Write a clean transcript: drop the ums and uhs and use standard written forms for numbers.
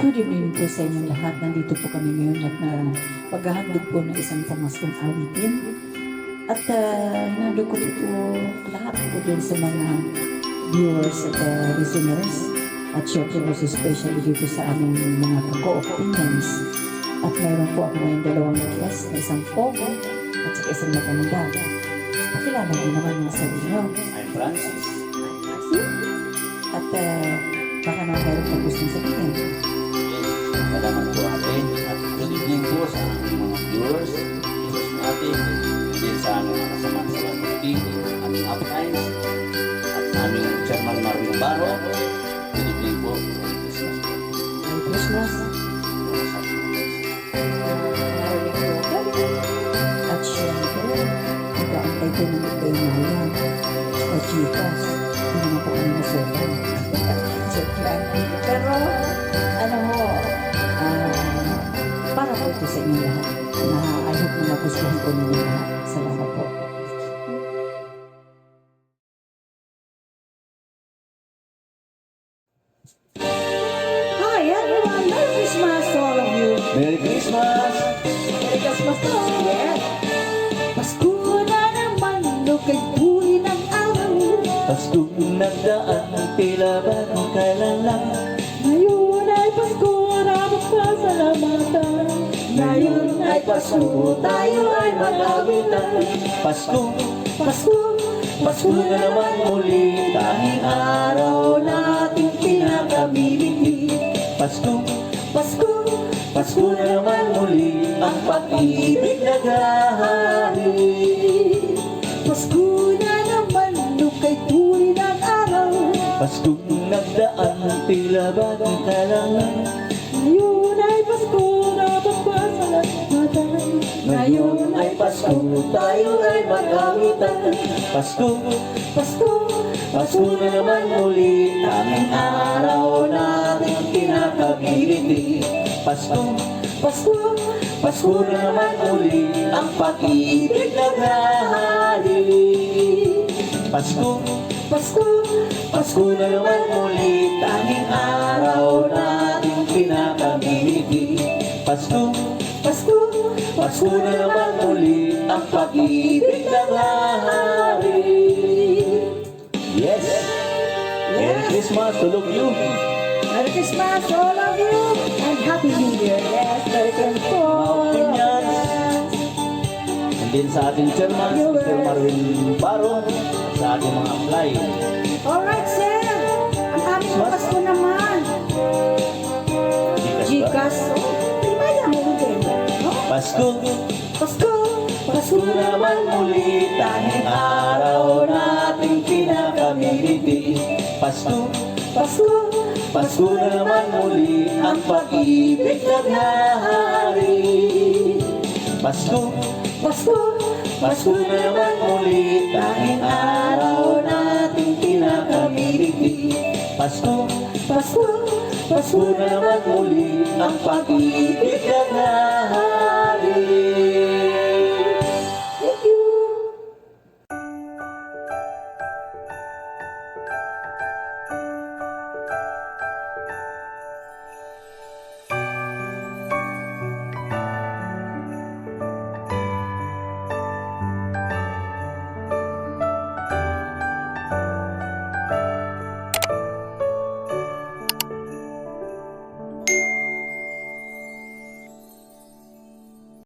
Good evening po sa inyong lahat. Nandito po kami ngayon at paghahandog po ng isang pamaskong awitin. At hinandog ko dito lahat po din sa mga viewers at listeners. At syempre po especially dito sa aming mga co-opinions. At mayroon po ako ngayon dalawang guest na isang pogo at saka isang matanda. Pakilala din naman yung sa inyo. I'm Francis. At baka na mayroon po gustong sabihin. Yes, salamat po atin. At good evening po sa aming mga viewers natin. Din sa aming mga kasama-sama ng TV, aming uplines, at aming Chairman Marvin Baro. Good evening po. Merry Christmas po. Merry Christmas. At syempre, nag-aantay ko ng kay Mayan o Chicas. Hindi naman po kami masokan. Joke lang. Pero, ano mo, para po ito sa inyo lahat. Na I hope na magustuhan ko ninyo lahat. Salamat po. Hi everyone! Merry Christmas to all of you! Merry Christmas! Merry Christmas to all! Yes! Pasko na naman, no kay huli ng araw. Pasko nagdaan, tila ba kailan lang? Ngayon ay Pasko, maraming pasalamatan. Ngayon ay Pasko, tayo ay mag-awitan. Pasko, Pasko, Pasko na naman muli, tanging araw nating pinakamiliti. Pasko, Pasko, Pasko na naman muli, ang pag-ibig naghahari. Pasko na naman, no kay huli ng araw. Pasko nagdaan, tila ba kailan lang? Ngayon ay Pasko, dapat pasalamatan. Ngayon ay Pasko, tayo ay mag-awitan. Pasko, Pasko, Pasko na naman muli, tanging araw nating pinakabiliti. Pasko, Pasko, Pasko na naman muli, ang pag-ibig naghahari. Pasko, Pasko, Pasko na naman muli, tanging araw nating pinakabiliti. Pasko, Pasko, Pasko na naman muli, ang pag-ibig naghahari. Yes! Merry Christmas to all of you! Merry Christmas to all of you and Happy New Year. Yes, Merry Christmas to all of you. And din sa ating chairman, Mr. Marvin Baro, sa ating mga apply. Alright, sir. Ang aming Pasko naman. Gcash. May bayan mo din. No? Pasko, Pasko, Pasko Pasko na naman muli, tanging araw nating pinakamiliti. Pasko, Pasko, Pasko na naman muli, ang pag-ibig naghahari. Pasko, Pasko, Pasko na naman muli, tanging araw nating pinakamiliti. Pasko, Pasko, Pasko na naman muli, ang pag-ibig naghahari.